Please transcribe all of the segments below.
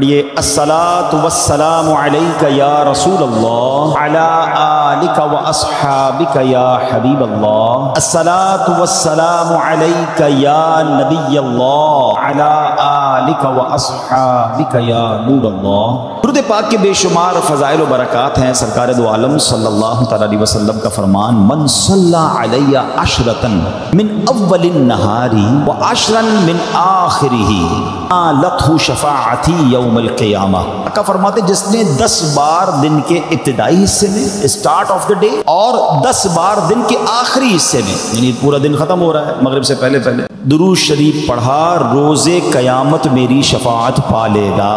پڑھیے الصلاۃ والسلام علیک یا رسول اللہ علی آلک و اصحابک یا حبیب اللہ الصلاۃ والسلام علیک یا نبی اللہ علی آلک و اصحابک یا نور اللہ۔ درود پاک کے بے شمار فضائل و برکات ہیں۔ سرکار دو عالم صلی اللہ تعالی علیہ وسلم کا فرمان من صلی علی عشرۃ من اول النہار و عشرا من آخرہ نالتہ شفاعتی یوم القیامہ۔ آقا فرماتے جس نے 10 بار دن کے ابتدائی حصے میں اسٹارٹ آف دا ڈے اور 10 بار دن کے آخری حصے میں، یعنی پورا دن ختم ہو رہا ہے مغرب سے پہلے درود شریف پڑھا، روز قیامت میری شفاعت پا لے گا۔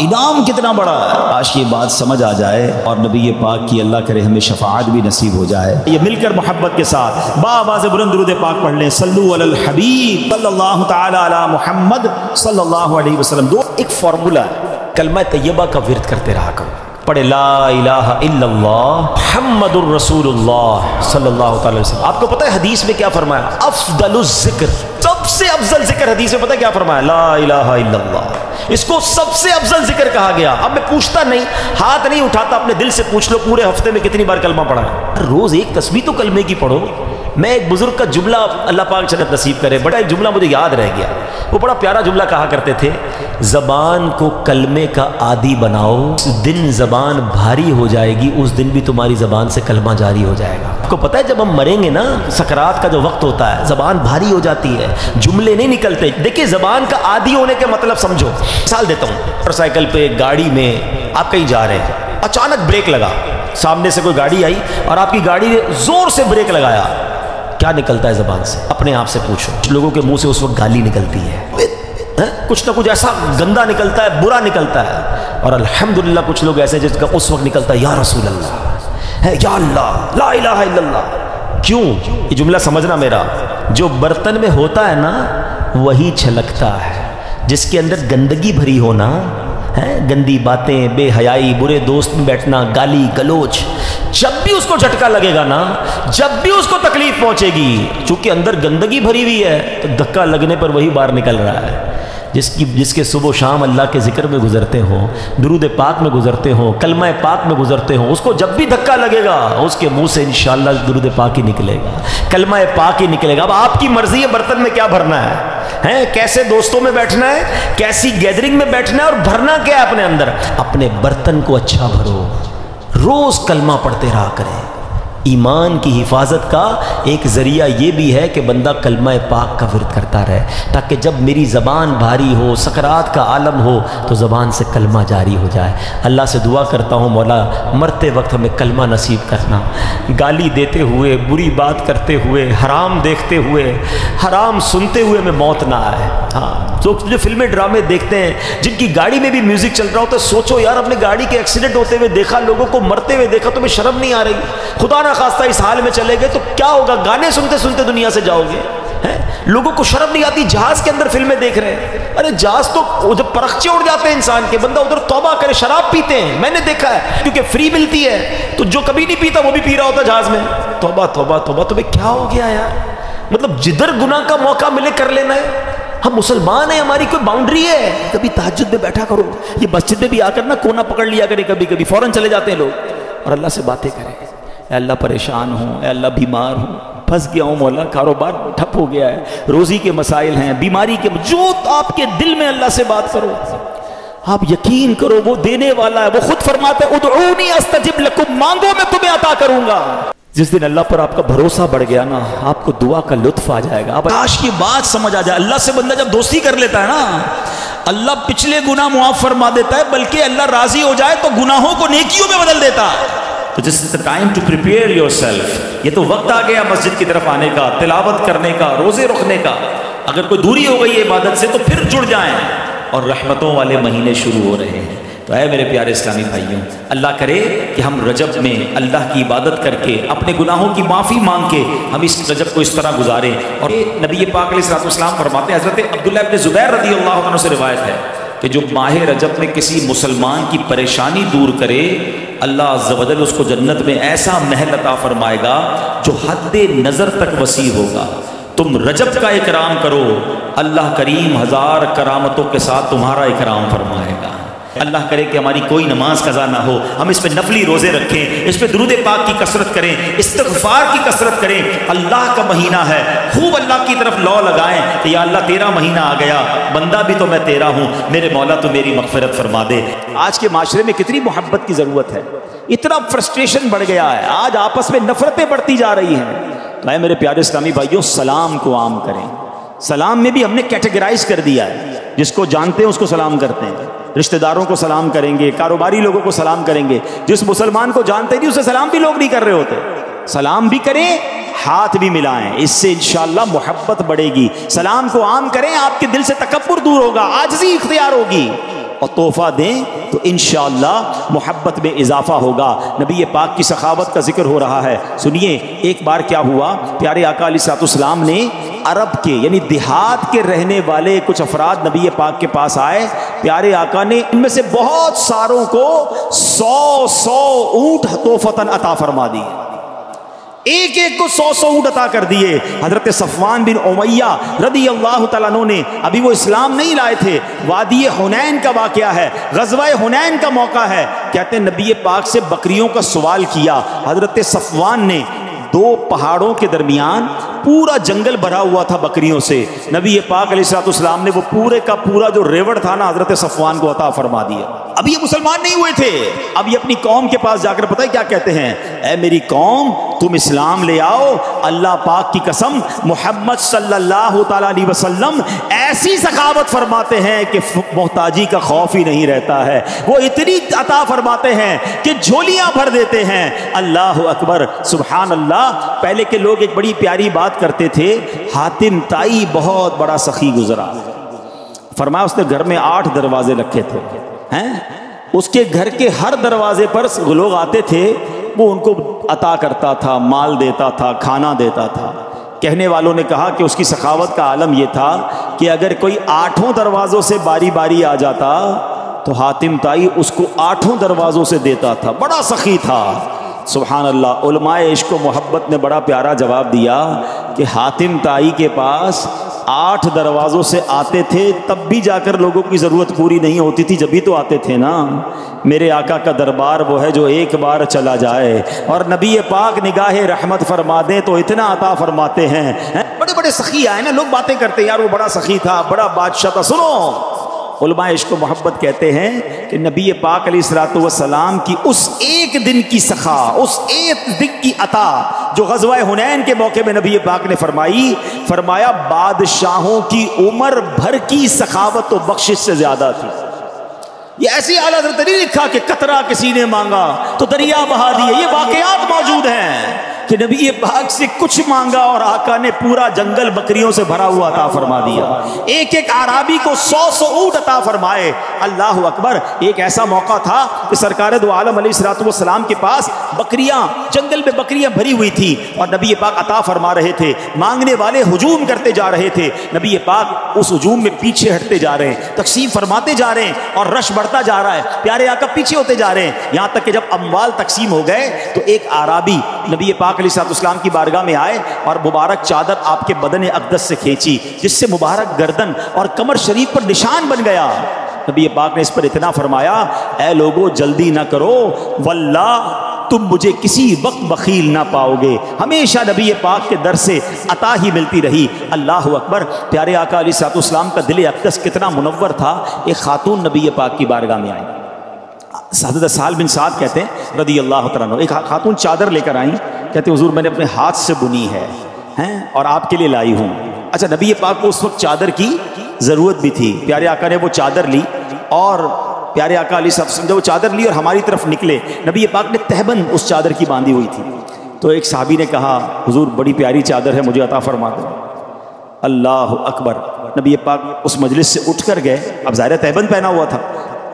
انعام کتنا بڑا ہے، کاش یہ بات سمجھ آ جائے اور نبی پاک کی اللہ کرے ہمیں شفاعت بھی نصیب ہو جائے۔ یہ مل کر محبت کے ساتھ بآواز بلند درود پاک پڑھ لیں۔ صلو علی الحبیب صلی اللہ تعالی علی محمد صلی اللہ علیہ وسلم۔ ایک فارمولہ ہے، کلمہ طیبہ کا ورد کرتے رہا کرو۔ پڑھے لا الہ الا اللہ محمد الرسول اللہ صلی اللہ تعالی وسلم۔ آپ کو پتہ ہے حدیث میں کیا فرمایا؟ افضل الذکر، سب سے افضل ذکر حدیث میں پتہ ہے کیا فرمایا؟ لا الہ الا اللہ۔ اس کو سب سے افضل ذکر کہا گیا۔ اب میں پوچھتا نہیں، ہاتھ نہیں اٹھاتا، اپنے دل سے پوچھ لو پورے ہفتے میں کتنی بار کلمہ پڑھا ہے؟ روز ایک تسبیح تو کلمے کی پڑھو۔ میں ایک بزرگ کا جملہ، اللہ پاک جنت نصیب کرے، بڑا ایک جملہ مجھے یاد رہ گیا۔ وہ بڑا پیارا جملہ کہا کرتے تھے، زبان کو کلمے کا عادی بناؤ، اس دن زبان بھاری ہو جائے گی، اس دن بھی تمہاری زبان سے کلمہ جاری ہو جائے گا۔ آپ کو پتہ ہے جب ہم مریں گے نا، سکرات کا جو وقت ہوتا ہے، زبان بھاری ہو جاتی ہے، جملے نہیں نکلتے۔ دیکھیں زبان کا عادی ہونے کے مطلب سمجھو۔ مثال دیتا ہوں، موٹر سائیکل پہ، گاڑی میں آپ کہیں جا رہے ہیں، اچانک بریک لگا، سامنے سے کوئی گاڑی آئی اور آپ کی گاڑی نے زور سے بریک لگایا، کیا نکلتا ہے زبان سے؟ اپنے آپ سے پوچھو۔ لوگوں کے منہ سے اس وقت گالی نکلتی ہے، کچھ نہ کچھ ایسا گندا نکلتا ہے، برا نکلتا ہے، اور الحمدللہ کچھ لوگ ایسے جس کا اس وقت نکلتا ہے یا رسول اللہ، یا اللہ، لا الہ الا اللہ۔ کیوں؟ یہ جملہ سمجھنا میرا، جو برتن میں ہوتا ہے نا وہی چھلکتا ہے، جس کے اندر گندگی بھری ہونا ہے، گندی باتیں، بے حیائی، برے دوست میں بیٹھنا، گالی گلوچ، جب بھی اس کو جھٹکا لگے گا نا، جب بھی اس کو تکلیف پہنچے گی، چونکہ اندر گندگی بھری ہوئی ہے تو دھکا لگنے پر وہی باہر نکل رہا ہے۔ جس کے صبح و شام اللہ کے ذکر میں گزرتے ہوں، درود پاک میں گزرتے ہوں، کلمہ پاک میں گزرتے ہوں، اس کو جب بھی دھکا لگے گا اس کے منہ سے انشاءاللہ درود پاک ہی نکلے گا، کلمہ پاک ہی نکلے گا۔ اب آپ کی مرضی ہے برتن میں کیا بھرنا ہے، کیسے دوستوں میں بیٹھنا ہے، کیسی گیدرنگ میں بیٹھنا ہے، اور بھرنا کیا ہے اپنے اندر۔ اپنے برتن کو اچھا بھرو، روز کلمہ پڑھتے رہا کریں۔ ایمان کی حفاظت کا ایک ذریعہ یہ بھی ہے کہ بندہ کلمہ پاک کا ورد کرتا رہے، تاکہ جب میری زبان بھاری ہو، سکرات کا عالم ہو، تو زبان سے کلمہ جاری ہو جائے۔ اللہ سے دعا کرتا ہوں مولا مرتے وقت ہمیں کلمہ نصیب کرنا، گالی دیتے ہوئے، بری بات کرتے ہوئے، حرام دیکھتے ہوئے، حرام سنتے ہوئے ہمیں موت نہ آئے۔ ہاں، جو فلمیں ڈرامے دیکھتے ہیں، جن کی گاڑی میں بھی میوزک چل رہا ہوتا ہے، سوچو یار اپنے گاڑی کے ایکسیڈنٹ ہوتے ہوئے دیکھا، لوگوں کو مرتے ہوئے دیکھا، تمہیں شرم نہیں آ رہی؟ خدا نہ خواستہ اس حال میں چلے گئے تو کیا ہوگا؟ گانے سنتے سنتے دنیا سے جاؤ گے۔ لوگوں کو شرم نہیں آتی، جہاز کے اندر فلمیں دیکھ رہے ہیں، ارے جہاز تو جب پرخچے اڑ جاتے ہیں انسان کے، بندہ ادھر توبہ کرے، شراب پیتے ہیں، میں نے دیکھا ہے، کیونکہ فری ملتی ہے تو جو کبھی نہیں پیتا وہ بھی پی رہا ہوتا جہاز میں۔ توبہ توبہ توبہ، تمہیں کیا ہو گیا یار؟ مطلب جدھر گناہ کا موقع ملے کر لینا ہے۔ ہم مسلمان ہیں، ہماری کوئی باؤنڈری ہے؟ کبھی تہجد میں بیٹھا کرو، یہ مسجد میں بھی آ کر نا کونا پکڑ لیا کرے، کبھی کبھی فوراً چلے جاتے ہیں لوگ، اور اللہ سے باتیں کریں۔ اے اللہ پریشان ہوں، اے اللہ بیمار ہوں، پھنس گیا ہوں مولا، کاروبار ٹھپ ہو گیا ہے، روزی کے مسائل ہیں، بیماری کے، جو آپ کے دل میں اللہ سے بات کرو۔ آپ یقین کرو وہ دینے والا ہے، وہ خود فرماتا ہے ادعونی استجب لکم، مانگو میں تمہیں عطا کروں گا۔ جس دن اللہ پر آپ کا بھروسہ بڑھ گیا نا، آپ کو دعا کا لطف آ جائے گا۔ کاش کی بات سمجھ آ جائے، اللہ سے بندہ جب دوستی کر لیتا ہے نا، اللہ پچھلے گناہ معاف فرما دیتا ہے، بلکہ اللہ راضی ہو جائے تو گناہوں کو نیکیوں میں بدل دیتا ہے۔ تو جس از the time to prepare yourself، یہ تو وقت آ گیا مسجد کی طرف آنے کا، تلاوت کرنے کا، روزے رکھنے کا۔ اگر کوئی دوری ہو گئی ہے عبادت سے تو پھر جڑ جائیں، اور رحمتوں والے مہینے شروع ہو رہے ہیں۔ تو اے میرے پیارے اسلامی بھائیوں، اللہ کرے کہ ہم رجب میں اللہ کی عبادت کر کے، اپنے گناہوں کی معافی مانگ کے، ہم اس رجب کو اس طرح گزاریں۔ اور نبی پاک علیہ الصلوۃ والسلام فرماتے ہیں، حضرت عبداللہ ابن زبیر رضی اللہ عنہ سے روایت ہے کہ جو ماہ رجب میں کسی مسلمان کی پریشانی دور کرے، اللہ عز و جل اس کو جنت میں ایسا محل عطا فرمائے گا جو حد نظر تک وسیع ہوگا۔ تم رجب کا اکرام کرو، اللہ کریم 1000 کرامتوں کے ساتھ تمہارا اکرام فرمائے گا۔ اللہ کرے کہ ہماری کوئی نماز قضا نہ ہو، ہم اس پہ نفلی روزے رکھیں، اس پہ درود پاک کی کثرت کریں، استغفار کی کثرت کریں۔ اللہ کا مہینہ ہے، خوب اللہ کی طرف لو لگائیں کہ یا اللہ تیرا مہینہ آ گیا، بندہ بھی تو میں تیرا ہوں، میرے مولا تو میری مغفرت فرما دے۔ آج کے معاشرے میں کتنی محبت کی ضرورت ہے، اتنا فرسٹریشن بڑھ گیا ہے، آج آپس میں نفرتیں بڑھتی جا رہی ہیں۔ تو اے میرے پیارے اسلامی بھائیوں، سلام کو عام کریں۔ سلام میں بھی ہم نے کیٹیگرائز کر دیا ہے، جس کو جانتے ہیں اس کو سلام کرتے ہیں، رشتہ داروں کو سلام کریں گے، کاروباری لوگوں کو سلام کریں گے، جس مسلمان کو جانتے نہیں اسے سلام بھی لوگ نہیں کر رہے ہوتے۔ سلام بھی کریں، ہاتھ بھی ملائیں، اس سے انشاءاللہ محبت بڑھے گی۔ سلام کو عام کریں، آپ کے دل سے تکبر دور ہوگا، عاجزی اختیار ہوگی، اور تحفہ دیں تو انشاءاللہ محبت میں اضافہ ہوگا۔ نبی پاک کی سخاوت کا ذکر ہو رہا ہے، سنیے ایک بار کیا ہوا، پیارے آقا علیہ الصلوۃ والسلام نے عرب کے یعنی دیہات کے رہنے والے کچھ افراد نبی پاک کے پاس آئے، پیارے آقا نے ان میں سے بہت ساروں کو 100 اونٹ تحفتاً عطا فرما دی، ایک ایک کو 100 اونٹ عطا کر دیے۔ حضرت صفوان بن امیہ رضی اللہ تعالیٰ عنہ نے، ابھی وہ اسلام نہیں لائے تھے، وادی حنین کا واقعہ ہے، غزوہ حنین کا موقع ہے، کہتے ہیں نبی پاک سے بکریوں کا سوال کیا۔ حضرت صفوان نے 2 پہاڑوں کے درمیان پورا جنگل بھرا ہوا تھا بکریوں سے، نبی پاک علیہ الصلوۃ والسلام نے وہ پورے کا پورا جو ریوڑ تھا نا حضرت صفوان کو عطا فرما دیا۔ اب یہ مسلمان نہیں ہوئے تھے، اب یہ اپنی قوم کے پاس جا کر پتہ ہے کیا کہتے ہیں، اے میری قوم تم اسلام لے آؤ، اللہ پاک کی قسم محمد صلی اللہ تعالیٰ علیہ وسلم ایسی سخاوت فرماتے ہیں کہ محتاجی کا خوف ہی نہیں رہتا ہے، وہ اتنی عطا فرماتے ہیں کہ جھولیاں بھر دیتے ہیں۔ اللہ اکبر، سبحان اللہ۔ پہلے کے لوگ ایک بڑی پیاری بات کرتے تھے، حاتم طائی بہت بڑا سخی گزرا، فرمایا اس نے گھر میں 8 دروازے رکھے تھے، اس کے گھر کے ہر دروازے پر لوگ آتے تھے، وہ ان کو عطا کرتا تھا، مال دیتا تھا، کھانا دیتا تھا۔ کہنے والوں نے کہا کہ اس کی سخاوت کا عالم یہ تھا کہ اگر کوئی 8 دروازوں سے باری باری آ جاتا تو حاتم طائی اس کو 8 دروازوں سے دیتا تھا، بڑا سخی تھا۔ سبحان اللہ۔ علماء عشق و محبت نے بڑا پیارا جواب دیا کہ حاتم طائی کے پاس 8 دروازوں سے آتے تھے، تب بھی جا کر لوگوں کی ضرورت پوری نہیں ہوتی تھی، جبھی تو آتے تھے نا۔ میرے آقا کا دربار وہ ہے جو ایک بار چلا جائے، اور نبی پاک نگاہ رحمت فرما دیں تو اتنا عطا فرماتے ہیں۔ بڑے بڑے سخی آئے نا، لوگ باتیں کرتے ہیں یار وہ بڑا سخی تھا، بڑا بادشاہ تھا۔ سنو، علماء عشق و محبت کہتے ہیں کہ نبی پاک علیہ الصلوۃ والسلام کی اس ایک دن کی سخا، اس ایک دن کی عطا جو غزوہ حنین کے موقع میں نبی پاک نے فرمایا بادشاہوں کی عمر بھر کی سخاوت و بخشش سے زیادہ تھی۔ یہ ایسی اعلیٰ حضرت نہیں لکھا کہ قطرہ کسی نے مانگا تو دریا بہا دیے، یہ واقعات موجود ہیں کہ نبی پاک سے کچھ مانگا اور آقا نے پورا جنگل بکریوں سے بھرا ہوا عطا فرما دیا، ایک ایک اعرابی کو 100 اونٹ عطا فرمائے۔ اللہ اکبر۔ ایک ایسا موقع تھا کہ سرکار دو عالم علیہ الصلوۃ والسلام کے پاس بکریاں، جنگل میں بکریاں بھری ہوئی تھی اور نبی پاک عطا فرما رہے تھے، مانگنے والے ہجوم کرتے جا رہے تھے، نبی پاک اس ہجوم میں پیچھے ہٹتے جا رہے ہیں، تقسیم فرماتے جا رہے ہیں اور رش بڑھتا جا رہا ہے، پیارے آقا پیچھے ہوتے جا رہے ہیں، یہاں تک کہ جب اموال تقسیم ہو گئے تو ایک اعرابی نبی پاک علیہ الصلوۃ والسلام کی بارگاہ میں آئے اور مبارک چادر آپ کے بدن اقدس سے کھینچی، جس سے مبارک گردن اور کمر شریف پر نشان بن گیا۔ نبی پاک نے اس پر اتنا فرمایا، اے لوگو جلدی نہ کرو، واللہ تم مجھے کسی وقت بخیل نہ پاؤ گے۔ ہمیشہ نبی پاک کے در سے عطا ہی ملتی رہی۔ اللہ اکبر۔ پیارے آقا علیہ الصلوۃ والسلام کا دل اقدس کتنا منور تھا۔ ایک خاتون نبی پاک کی بارگاہ میں آئی، حضرت سہل بن سعد کہتے ہیں رضی اللہ تعالیٰ عنہ، ایک خاتون چادر لے کر آئیں، کہتے ہیں حضور میں نے اپنے ہاتھ سے بنی ہے اور آپ کے لیے لائی ہوں۔ اچھا، نبی پاک کو اس وقت چادر کی ضرورت بھی تھی، پیارے آقا نے وہ چادر لی اور پیارے آقا علیہ الصلوۃ والسلام وہ چادر لی اور ہماری طرف نکلے، نبی پاک نے تہبند اس چادر کی باندھی ہوئی تھی، تو ایک صحابی نے کہا حضور بڑی پیاری چادر ہے، مجھے عطا فرما دو۔ اللہ اکبر۔ نبی پاک اس مجلس سے اٹھ کر گئے، اب ظاہر تہبند پہنا ہوا تھا،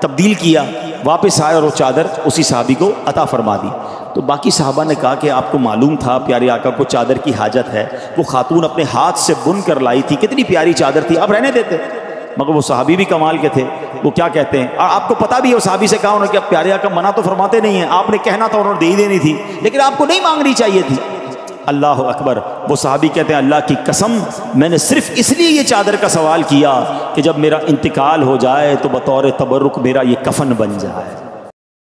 تبدیل کیا، واپس آئے اور وہ چادر اسی صحابی کو عطا فرما دی۔ تو باقی صحابہ نے کہا کہ آپ کو معلوم تھا پیارے آقا کو چادر کی حاجت ہے، وہ خاتون اپنے ہاتھ سے بن کر لائی تھی، کتنی پیاری چادر تھی، آپ رہنے دیتے، مگر وہ صحابی بھی کمال کے تھے، وہ کیا کہتے ہیں، اور آپ کو پتا بھی ہے، وہ صحابی سے کہا انہوں نے کہ پیارے آقا منع تو فرماتے نہیں ہیں، آپ نے کہنا تھا، انہوں نے دے ہی دینی تھی، لیکن آپ کو نہیں مانگنی چاہیے تھی۔ اللہ اکبر۔ وہ صحابی کہتے ہیں اللہ کی قسم میں نے صرف اس لیے یہ چادر کا سوال کیا کہ جب میرا انتقال ہو جائے تو بطور تبرک میرا یہ کفن بن جائے۔